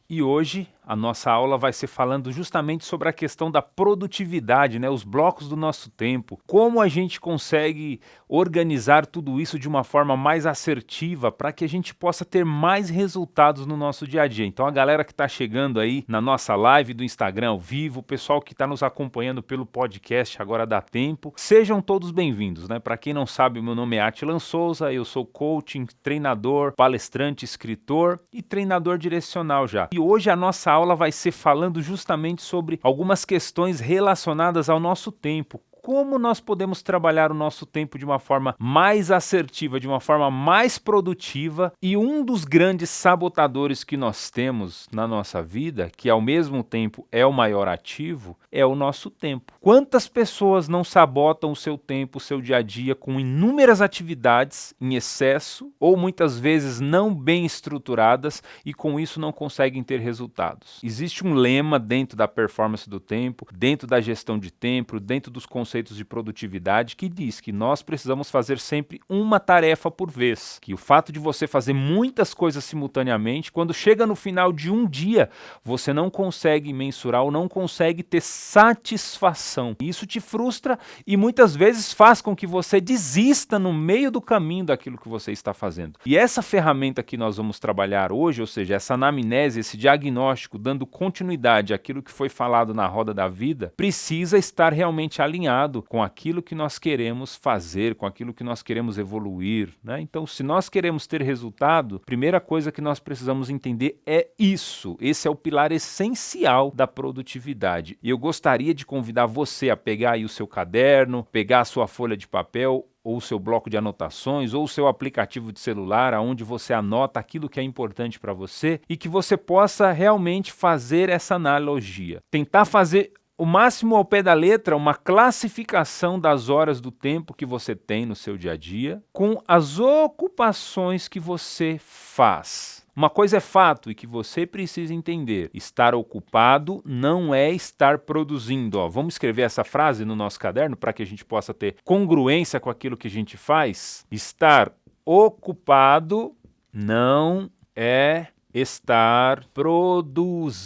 E hoje a nossa aula vai ser falando justamente sobre a questão da produtividade, né? Os blocos do nosso tempo, como a gente consegue organizar tudo isso de uma forma mais assertiva para que a gente possa ter mais resultados no nosso dia a dia. Então a galera que está chegando aí na nossa live do Instagram ao vivo, o pessoal que está nos acompanhando pelo podcast Agora Dá Tempo, sejam todos bem-vindos, né? Para quem não sabe, o meu nome é Atilan Souza, eu sou coaching, treinador, palestrante, escritor e treinador direcional já. E hoje a nossa aula vai ser falando justamente sobre algumas questões relacionadas ao nosso tempo. Como nós podemos trabalhar o nosso tempo de uma forma mais assertiva, de uma forma mais produtiva, e um dos grandes sabotadores que nós temos na nossa vida, que ao mesmo tempo é o maior ativo, é o nosso tempo. Quantas pessoas não sabotam o seu tempo, o seu dia a dia com inúmeras atividades em excesso ou muitas vezes não bem estruturadas e com isso não conseguem ter resultados? Existe um lema dentro da performance do tempo, dentro da gestão de tempo, dentro dos conceitos de produtividade que diz que nós precisamos fazer sempre uma tarefa por vez, que o fato de você fazer muitas coisas simultaneamente, quando chega no final de um dia, você não consegue mensurar ou não consegue ter satisfação. Isso te frustra e muitas vezes faz com que você desista no meio do caminho daquilo que você está fazendo. E essa ferramenta que nós vamos trabalhar hoje, ou seja, essa anamnese, esse diagnóstico, dando continuidade àquilo que foi falado na roda da vida, precisa estar realmente alinhado com aquilo que nós queremos fazer, com aquilo que nós queremos evoluir, né? Então, se nós queremos ter resultado, a primeira coisa que nós precisamos entender é isso. Esse é o pilar essencial da produtividade. E eu gostaria de convidar você a pegar aí o seu caderno, pegar a sua folha de papel, ou o seu bloco de anotações, ou o seu aplicativo de celular, onde você anota aquilo que é importante para você e que você possa realmente fazer essa analogia. Tentar fazer o máximo ao pé da letra, uma classificação das horas do tempo que você tem no seu dia a dia com as ocupações que você faz. Uma coisa é fato e que você precisa entender: estar ocupado não é estar produzindo. Vamos escrever essa frase no nosso caderno para que a gente possa ter congruência com aquilo que a gente faz? Estar ocupado não é estar produzindo.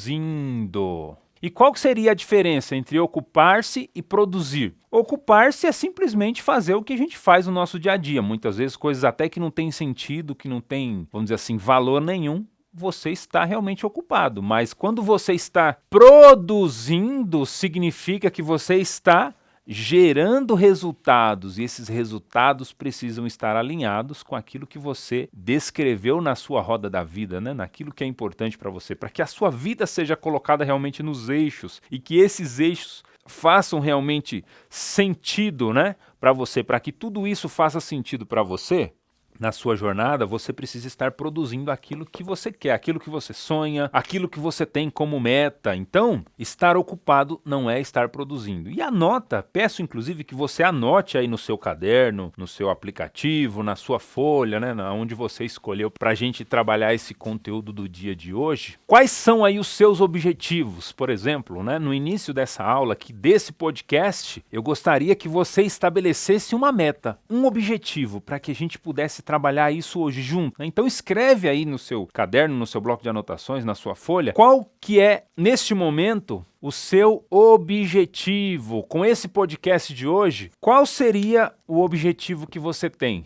E qual seria a diferença entre ocupar-se e produzir? Ocupar-se é simplesmente fazer o que a gente faz no nosso dia a dia. Muitas vezes coisas até que não têm sentido, que não têm, vamos dizer assim, valor nenhum. Você está realmente ocupado. Mas quando você está produzindo, significa que você está gerando resultados, e esses resultados precisam estar alinhados com aquilo que você descreveu na sua roda da vida, né? Naquilo que é importante para você, para que a sua vida seja colocada realmente nos eixos e que esses eixos façam realmente sentido, né, para você, para que tudo isso faça sentido para você. Na sua jornada, você precisa estar produzindo aquilo que você quer, aquilo que você sonha, aquilo que você tem como meta. Então, estar ocupado não é estar produzindo. E anota, peço inclusive que você anote aí no seu caderno, no seu aplicativo, na sua folha, né, onde você escolheu para a gente trabalhar esse conteúdo do dia de hoje. Quais são aí os seus objetivos? Por exemplo, né, no início dessa aula aqui, desse podcast, eu gostaria que você estabelecesse uma meta, um objetivo, para que a gente pudesse trabalhar isso hoje junto. Então escreve aí no seu caderno, no seu bloco de anotações, na sua folha, qual que é, neste momento, o seu objetivo. Com esse podcast de hoje, qual seria o objetivo que você tem?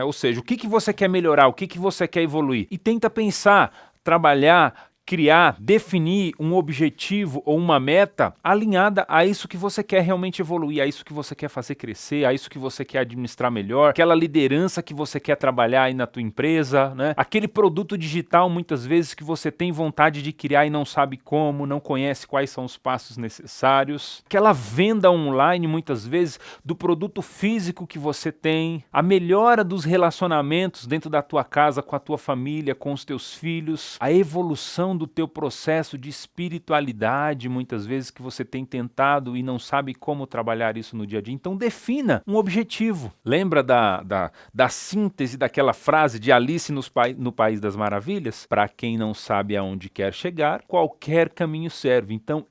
Ou seja, o que você quer melhorar, o que você quer evoluir? E tenta pensar, trabalhar, criar, definir um objetivo ou uma meta alinhada a isso que você quer realmente evoluir, a isso que você quer fazer crescer, a isso que você quer administrar melhor, aquela liderança que você quer trabalhar aí na tua empresa, né? Aquele produto digital muitas vezes que você tem vontade de criar e não sabe como, não conhece quais são os passos necessários, aquela venda online muitas vezes do produto físico que você tem, a melhora dos relacionamentos dentro da tua casa, com a tua família, com os teus filhos, a evolução do teu processo de espiritualidade, muitas vezes que você tem tentado e não sabe como trabalhar isso no dia a dia. Então defina um objetivo. Lembra da síntese daquela frase de Alice no País das Maravilhas? Para quem não sabe aonde quer chegar, qualquer caminho serve. Então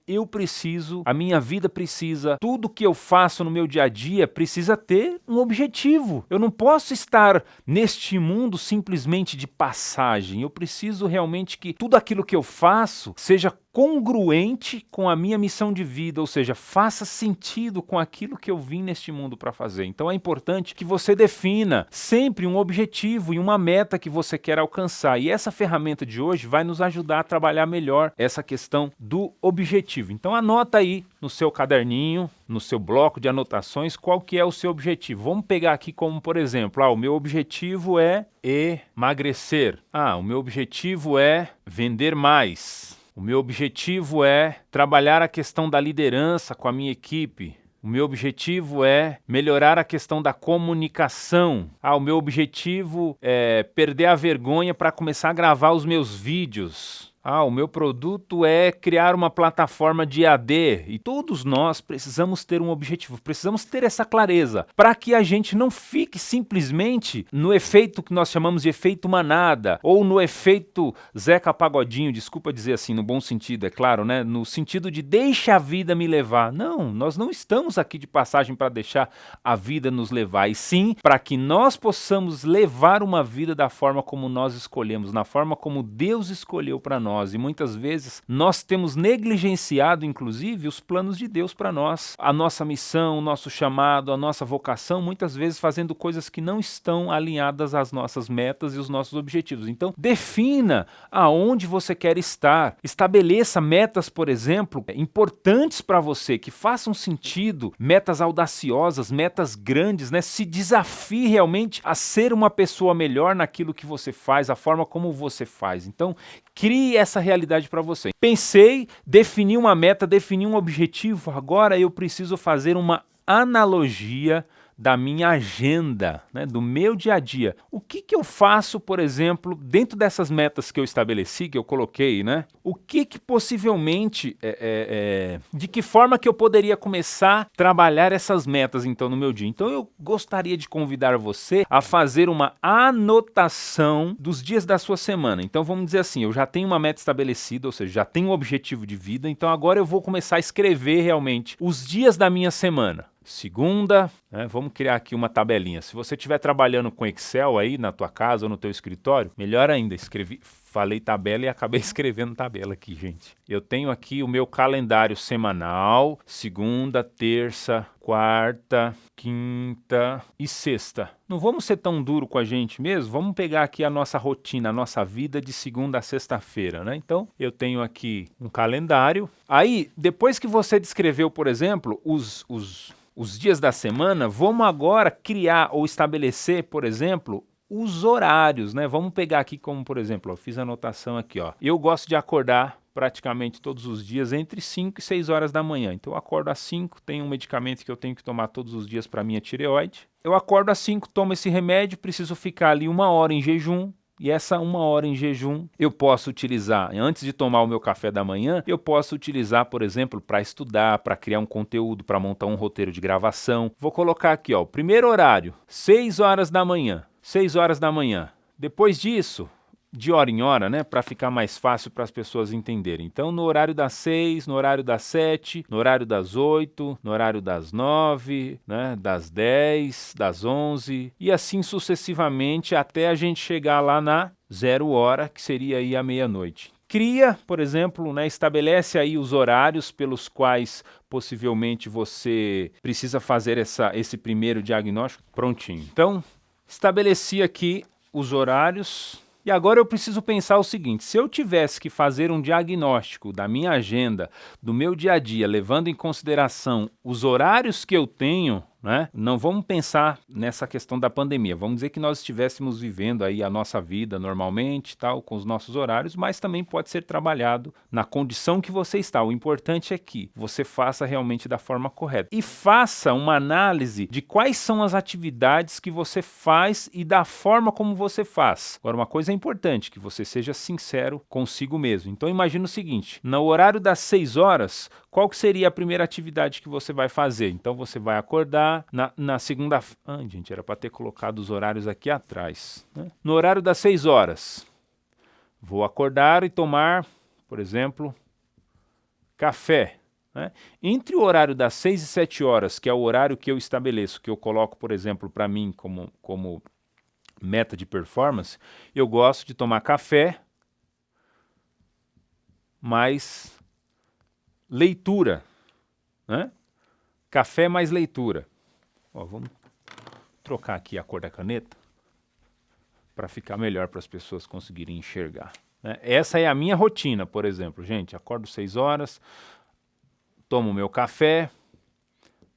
a minha vida precisa, tudo que eu faço no meu dia a dia precisa ter um objetivo. Eu não posso estar neste mundo simplesmente de passagem. Eu preciso realmente que tudo aquilo que que eu faço seja congruente com a minha missão de vida, ou seja, faça sentido com aquilo que eu vim neste mundo para fazer. Então é importante que você defina sempre um objetivo e uma meta que você quer alcançar. E essa ferramenta de hoje vai nos ajudar a trabalhar melhor essa questão do objetivo. Então anota aí no seu caderninho, no seu bloco de anotações, qual que é o seu objetivo. Vamos pegar aqui como, por exemplo, o meu objetivo é emagrecer. O meu objetivo é vender mais. O meu objetivo é trabalhar a questão da liderança com a minha equipe. O meu objetivo é melhorar a questão da comunicação. O meu objetivo é perder a vergonha para começar a gravar os meus vídeos. O meu produto é criar uma plataforma de EAD. E todos nós precisamos ter um objetivo, precisamos ter essa clareza, para que a gente não fique simplesmente no efeito que nós chamamos de efeito manada, ou no efeito Zeca Pagodinho, desculpa dizer assim, no bom sentido, é claro, né? No sentido de deixa a vida me levar. Não, nós não estamos aqui de passagem para deixar a vida nos levar, e sim para que nós possamos levar uma vida da forma como nós escolhemos, na forma como Deus escolheu para nós. E muitas vezes nós temos negligenciado, inclusive, os planos de Deus para nós. A nossa missão, o nosso chamado, a nossa vocação, muitas vezes fazendo coisas que não estão alinhadas às nossas metas e os nossos objetivos. Então, defina aonde você quer estar. Estabeleça metas, por exemplo, importantes para você, que façam sentido, metas audaciosas, metas grandes, né? Se desafie realmente a ser uma pessoa melhor naquilo que você faz, a forma como você faz. Então, crie essa realidade para você. Pensei, defini uma meta, defini um objetivo, agora eu preciso fazer uma analogia da minha agenda, né, do meu dia a dia. O que eu faço, por exemplo, dentro dessas metas que eu estabeleci, que eu coloquei, né? O que possivelmente, de que forma que eu poderia começar a trabalhar essas metas, então, no meu dia? Então, eu gostaria de convidar você a fazer uma anotação dos dias da sua semana. Então, vamos dizer assim, eu já tenho uma meta estabelecida, ou seja, já tenho um objetivo de vida, então agora eu vou começar a escrever realmente os dias da minha semana. Segunda, né, vamos criar aqui uma tabelinha. Se você estiver trabalhando com Excel aí na tua casa ou no teu escritório, melhor ainda, falei tabela e acabei escrevendo tabela aqui, gente. Eu tenho aqui o meu calendário semanal, segunda, terça, quarta, quinta e sexta. Não vamos ser tão duro com a gente mesmo? Vamos pegar aqui a nossa rotina, a nossa vida de segunda a sexta-feira, né? Então, eu tenho aqui um calendário. Aí, depois que você descreveu, por exemplo, os dias da semana, vamos agora criar ou estabelecer, por exemplo, os horários, né? Vamos pegar aqui como, por exemplo, eu fiz a anotação aqui, ó. Eu gosto de acordar praticamente todos os dias entre 5 e 6 horas da manhã. Então eu acordo às 5, tenho um medicamento que eu tenho que tomar todos os dias para minha tireoide. Eu acordo às 5, tomo esse remédio, preciso ficar ali 1 hora em jejum. E essa 1 hora em jejum eu posso utilizar, antes de tomar o meu café da manhã, eu posso utilizar, por exemplo, para estudar, para criar um conteúdo, para montar um roteiro de gravação. Vou colocar aqui, ó, o primeiro horário, 6 horas da manhã. 6 horas da manhã. Depois disso, de hora em hora, né, para ficar mais fácil para as pessoas entenderem. Então, no horário das 6, no horário das 7, no horário das 8, no horário das 9, né, das 10, das 11 e assim sucessivamente até a gente chegar lá na 0 hora, que seria aí a meia-noite. Cria, por exemplo, né, estabelece aí os horários pelos quais possivelmente você precisa fazer esse primeiro diagnóstico. Prontinho. Então, estabeleci aqui os horários. E agora eu preciso pensar o seguinte, se eu tivesse que fazer um diagnóstico da minha agenda, do meu dia a dia, levando em consideração os horários que eu tenho, né? Não vamos pensar nessa questão da pandemia, vamos dizer que nós estivéssemos vivendo aí a nossa vida normalmente, tal, com os nossos horários, mas também pode ser trabalhado na condição que você está. O importante é que você faça realmente da forma correta e faça uma análise de quais são as atividades que você faz e da forma como você faz. Agora, uma coisa importante, que você seja sincero consigo mesmo. Então, imagina o seguinte, no horário das 6 horas, qual que seria a primeira atividade que você vai fazer? Então, você vai acordar na segunda... gente, era para ter colocado os horários aqui atrás, né? No horário das 6 horas, vou acordar e tomar, por exemplo, café, né? Entre o horário das 6 e 7 horas, que é o horário que eu estabeleço, que eu coloco, por exemplo, para mim como meta de performance, eu gosto de tomar café, mais leitura, né? Café mais leitura. Ó, vamos trocar aqui a cor da caneta para ficar melhor para as pessoas conseguirem enxergar, né? Essa é a minha rotina, por exemplo, gente. Acordo 6 horas, tomo meu café,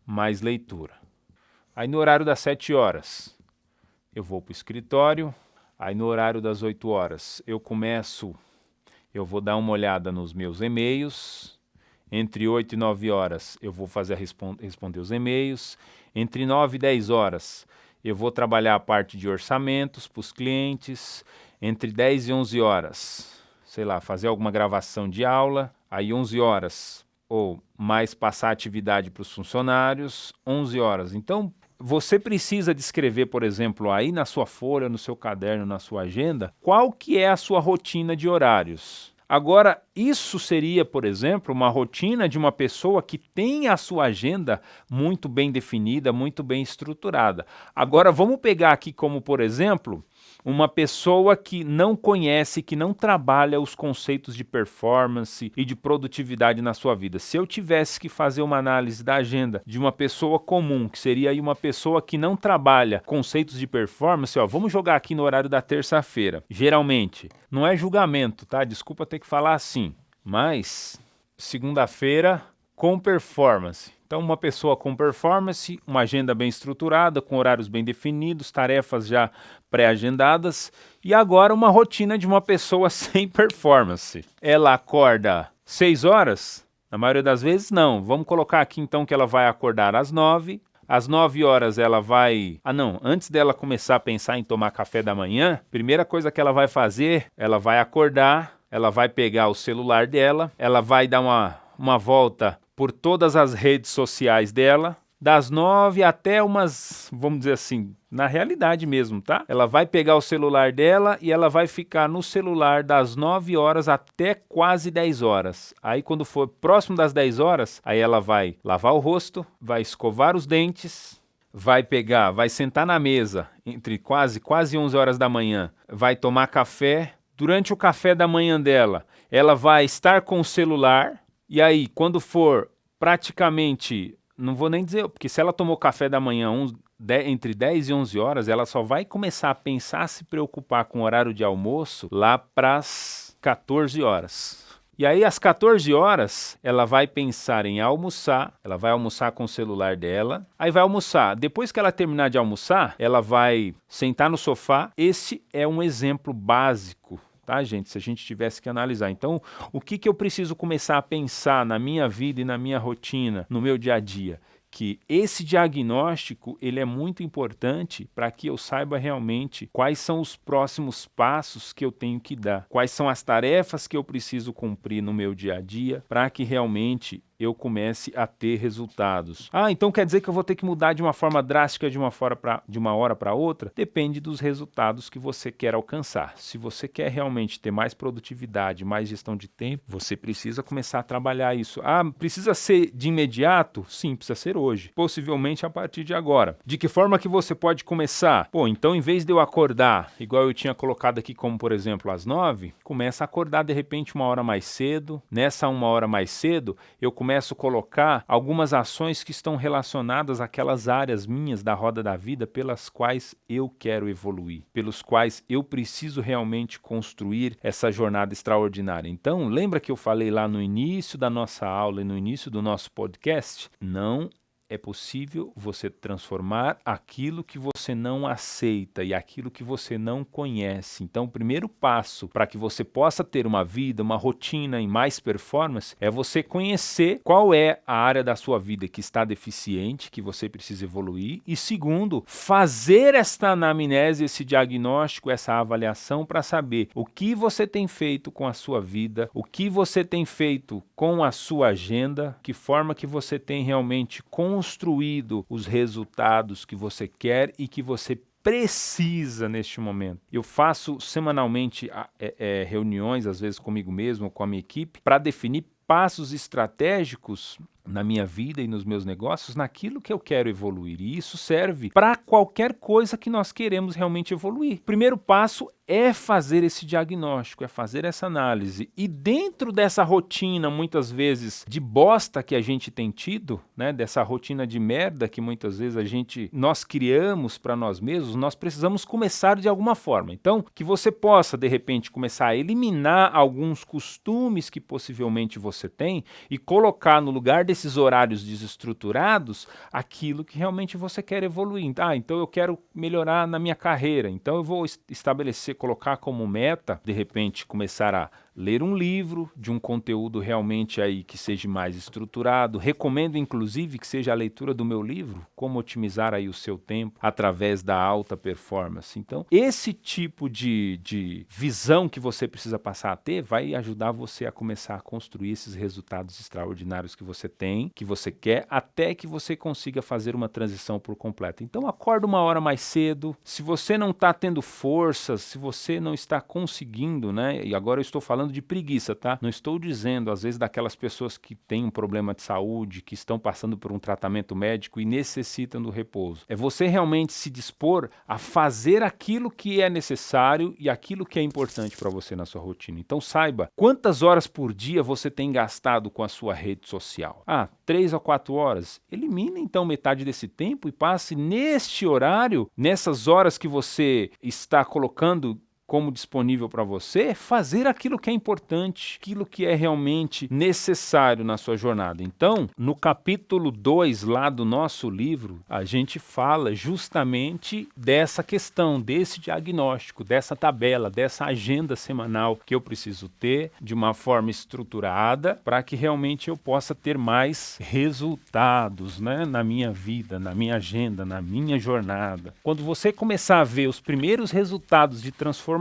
mais leitura. Aí no horário das 7 horas, eu vou para o escritório. Aí no horário das 8 horas, eu vou dar uma olhada nos meus e-mails. Entre 8 e 9 horas, eu vou responder os e-mails. Entre 9 e 10 horas, eu vou trabalhar a parte de orçamentos para os clientes. Entre 10 e 11 horas, sei lá, fazer alguma gravação de aula. Aí 11 horas, ou mais passar atividade para os funcionários. 11 horas. Então, você precisa descrever, por exemplo, aí na sua folha, no seu caderno, na sua agenda, qual que é a sua rotina de horários. Agora, isso seria, por exemplo, uma rotina de uma pessoa que tem a sua agenda muito bem definida, muito bem estruturada. Agora, vamos pegar aqui como, por exemplo, uma pessoa que não conhece, que não trabalha os conceitos de performance e de produtividade na sua vida. Se eu tivesse que fazer uma análise da agenda de uma pessoa comum, que seria aí uma pessoa que não trabalha conceitos de performance, ó, vamos jogar aqui no horário da terça-feira. Geralmente, não é julgamento, tá? Desculpa ter que falar assim, mas segunda-feira com performance. Então, uma pessoa com performance, uma agenda bem estruturada, com horários bem definidos, tarefas já pré-agendadas, e agora uma rotina de uma pessoa sem performance. Ela acorda 6 horas? Na maioria das vezes, não. Vamos colocar aqui então que ela vai acordar às 9. Às 9 horas ela vai... antes dela começar a pensar em tomar café da manhã, primeira coisa que ela vai fazer, ela vai acordar, ela vai pegar o celular dela, ela vai dar uma volta por todas as redes sociais dela, das 9 até umas, vamos dizer assim, na realidade mesmo, tá? Ela vai pegar o celular dela e ela vai ficar no celular das 9 horas até quase 10 horas. Aí quando for próximo das 10 horas, aí ela vai lavar o rosto, vai escovar os dentes, vai sentar na mesa entre quase 11 horas da manhã, vai tomar café. Durante o café da manhã dela, ela vai estar com o celular. E aí, quando for praticamente, não vou nem dizer, porque se ela tomou café da manhã entre 10 e 11 horas, ela só vai começar a pensar, se preocupar com o horário de almoço lá para as 14 horas. E aí, às 14 horas, ela vai pensar em almoçar, ela vai almoçar com o celular dela, aí vai almoçar. Depois que ela terminar de almoçar, ela vai sentar no sofá. Esse é um exemplo básico, tá, gente? Se a gente tivesse que analisar. Então, o que eu preciso começar a pensar na minha vida e na minha rotina, no meu dia a dia? Que esse diagnóstico ele é muito importante para que eu saiba realmente quais são os próximos passos que eu tenho que dar, quais são as tarefas que eu preciso cumprir no meu dia a dia para que realmente eu comece a ter resultados. Então quer dizer que eu vou ter que mudar de uma forma drástica de uma hora para outra? Depende dos resultados que você quer alcançar. Se você quer realmente ter mais produtividade, mais gestão de tempo, você precisa começar a trabalhar isso. Precisa ser de imediato? Sim, precisa ser hoje. Possivelmente a partir de agora. De que forma que você pode começar? Então em vez de eu acordar, igual eu tinha colocado aqui como por exemplo às 9, começa a acordar de repente uma hora mais cedo. Nessa uma hora mais cedo, eu começo a colocar algumas ações que estão relacionadas àquelas áreas minhas da roda da vida pelas quais eu quero evoluir, pelos quais eu preciso realmente construir essa jornada extraordinária. Então, lembra que eu falei lá no início da nossa aula e no início do nosso podcast? Não é possível você transformar aquilo que você não aceita e aquilo que você não conhece. Então, o primeiro passo para que você possa ter uma vida, uma rotina e mais performance é você conhecer qual é a área da sua vida que está deficiente, que você precisa evoluir. E segundo, fazer esta anamnese, esse diagnóstico, essa avaliação para saber o que você tem feito com a sua vida, o que você tem feito com a sua agenda, que forma que você tem realmente construído os resultados que você quer e que você precisa neste momento. Eu faço semanalmente reuniões, às vezes comigo mesmo ou com a minha equipe, para definir passos estratégicos na minha vida e nos meus negócios naquilo que eu quero evoluir. E isso serve para qualquer coisa que nós queremos realmente evoluir. O primeiro passo é fazer esse diagnóstico, é fazer essa análise. E dentro dessa rotina, muitas vezes, de bosta que a gente tem tido, né, dessa rotina de merda que muitas vezes nós criamos para nós mesmos, nós precisamos começar de alguma forma. Então, que você possa, de repente, começar a eliminar alguns costumes que possivelmente você tem e colocar no lugar desses horários desestruturados aquilo que realmente você quer evoluir. Então eu quero melhorar na minha carreira, então eu vou colocar como meta, de repente, começar a ler um livro de um conteúdo realmente aí que seja mais estruturado. Recomendo, inclusive, que seja a leitura do meu livro, Como Otimizar aí o Seu Tempo através da Alta Performance. Então, esse tipo de visão que você precisa passar a ter vai ajudar você a começar a construir esses resultados extraordinários que você tem, que você quer, até que você consiga fazer uma transição por completo. Então, acorda uma hora mais cedo. Se você não está tendo forças, se você não está conseguindo, né? E agora eu estou falando de preguiça, tá? Não estou dizendo, às vezes, daquelas pessoas que têm um problema de saúde, que estão passando por um tratamento médico e necessitam do repouso. É você realmente se dispor a fazer aquilo que é necessário e aquilo que é importante para você na sua rotina. Então saiba quantas horas por dia você tem gastado com a sua rede social. 3 a 4 horas. Elimine então metade desse tempo e passe neste horário, nessas horas que você está colocando como disponível para você, fazer aquilo que é importante, aquilo que é realmente necessário na sua jornada. Então, no capítulo 2 lá do nosso livro, a gente fala justamente dessa questão, desse diagnóstico, dessa tabela, dessa agenda semanal que eu preciso ter de uma forma estruturada para que realmente eu possa ter mais resultados, né, na minha vida, na minha agenda, na minha jornada. Quando você começar a ver os primeiros resultados de transformação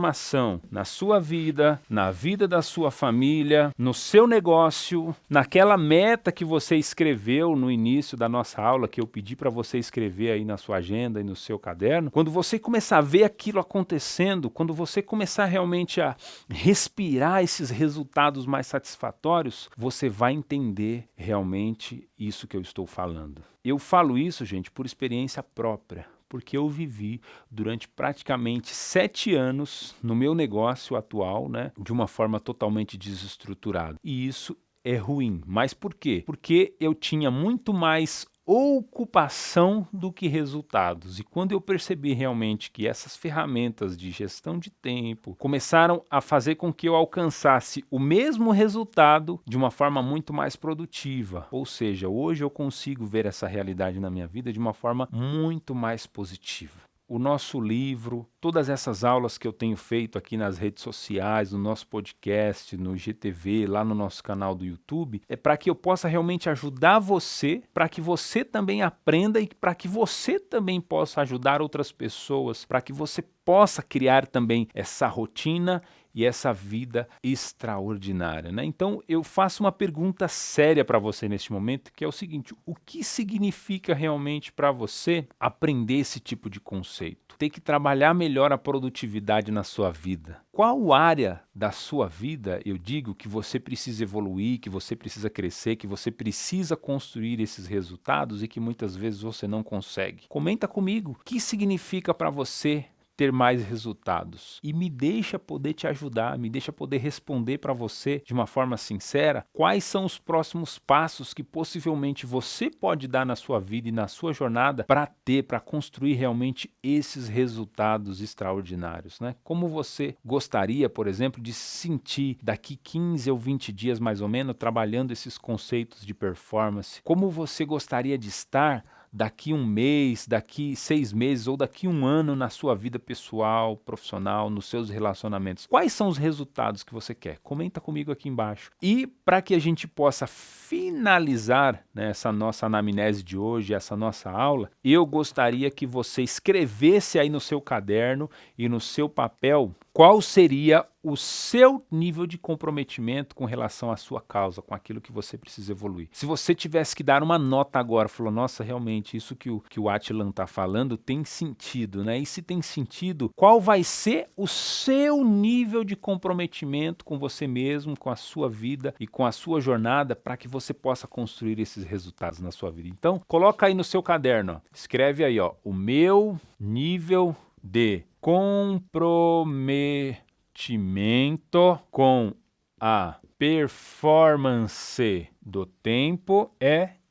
na sua vida, na vida da sua família, no seu negócio, naquela meta que você escreveu no início da nossa aula, que eu pedi para você escrever aí na sua agenda e no seu caderno, quando você começar a ver aquilo acontecendo, quando você começar realmente a respirar esses resultados mais satisfatórios, você vai entender realmente isso que eu estou falando. Eu falo isso, gente, por experiência própria, porque eu vivi durante praticamente 7 anos no meu negócio atual, né, de uma forma totalmente desestruturada. E isso é ruim. Mas por quê? Porque eu tinha muito mais ocupação do que resultados. E quando eu percebi realmente que essas ferramentas de gestão de tempo começaram a fazer com que eu alcançasse o mesmo resultado de uma forma muito mais produtiva. Ou seja, hoje eu consigo ver essa realidade na minha vida de uma forma muito mais positiva. O nosso livro, todas essas aulas que eu tenho feito aqui nas redes sociais, no nosso podcast, no GTV, lá no nosso canal do YouTube, é para que eu possa realmente ajudar você, para que você também aprenda e para que você também possa ajudar outras pessoas, para que você possa criar também essa rotina e essa vida extraordinária, né? Então eu faço uma pergunta séria para você neste momento, que é o seguinte: o que significa realmente para você aprender esse tipo de conceito? Ter que trabalhar melhor a produtividade na sua vida. Qual área da sua vida, eu digo, que você precisa evoluir, que você precisa crescer, que você precisa construir esses resultados e que muitas vezes você não consegue? Comenta comigo. O que significa para você ter mais resultados? E me deixa poder te ajudar, me deixa poder responder para você de uma forma sincera quais são os próximos passos que possivelmente você pode dar na sua vida e na sua jornada para construir realmente esses resultados extraordinários, né? Como você gostaria, por exemplo, de se sentir daqui 15 ou 20 dias mais ou menos trabalhando esses conceitos de performance? Como você gostaria de estar daqui 1 mês, daqui 6 meses ou daqui 1 ano na sua vida pessoal, profissional, nos seus relacionamentos? Quais são os resultados que você quer? Comenta comigo aqui embaixo. E para que a gente possa finalizar, né, essa nossa anamnese de hoje, essa nossa aula, eu gostaria que você escrevesse aí no seu caderno e no seu papel qual seria o seu nível de comprometimento com relação à sua causa, com aquilo que você precisa evoluir. Se você tivesse que dar uma nota agora, falou, nossa, realmente, isso que o Attilan está falando tem sentido, né? E se tem sentido, qual vai ser o seu nível de comprometimento com você mesmo, com a sua vida e com a sua jornada para que você possa construir esses resultados na sua vida? Então, coloca aí no seu caderno, ó, escreve aí, ó, o meu nível de comprometimento com a performance do tempo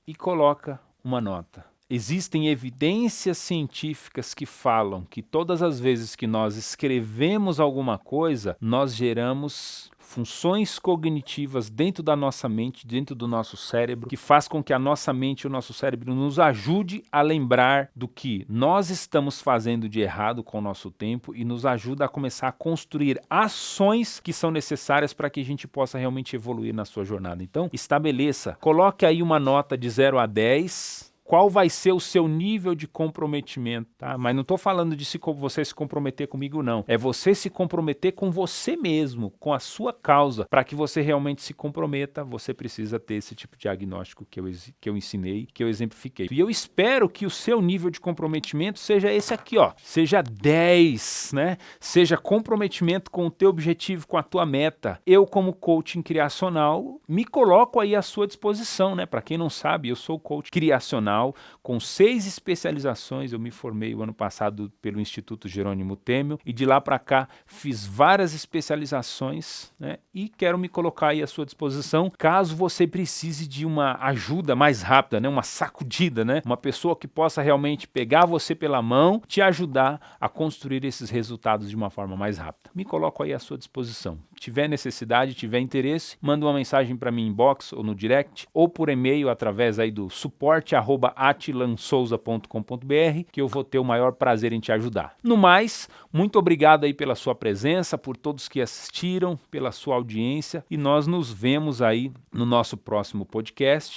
e coloca uma nota. Existem evidências científicas que falam que todas as vezes que nós escrevemos alguma coisa, nós geramos funções cognitivas dentro da nossa mente, dentro do nosso cérebro, que faz com que a nossa mente e o nosso cérebro nos ajude a lembrar do que nós estamos fazendo de errado com o nosso tempo e nos ajuda a começar a construir ações que são necessárias para que a gente possa realmente evoluir na sua jornada. Então, estabeleça, coloque aí uma nota de 0 a 10, qual vai ser o seu nível de comprometimento, tá? Mas não estou falando de você se comprometer comigo, não. É você se comprometer com você mesmo, com a sua causa. Para que você realmente se comprometa, você precisa ter esse tipo de diagnóstico que eu ensinei, que eu exemplifiquei. E eu espero que o seu nível de comprometimento seja esse aqui, ó. Seja 10, né? Seja comprometimento com o teu objetivo, com a tua meta. Eu, como coaching criacional, me coloco aí à sua disposição, né? Para quem não sabe, eu sou coach criacional, com 6 especializações. Eu me formei o ano passado pelo Instituto Jerônimo Temel e de lá para cá fiz várias especializações, né? E quero me colocar aí à sua disposição caso você precise de uma ajuda mais rápida, né? Uma sacudida, né? Uma pessoa que possa realmente pegar você pela mão, te ajudar a construir esses resultados de uma forma mais rápida. Me coloco aí à sua disposição. Tiver necessidade, tiver interesse, manda uma mensagem para mim em inbox ou no direct ou por e-mail através aí do suporte@attilansouza.com.br, que eu vou ter o maior prazer em te ajudar. No mais, muito obrigado aí pela sua presença, por todos que assistiram, pela sua audiência, e nós nos vemos aí no nosso próximo podcast.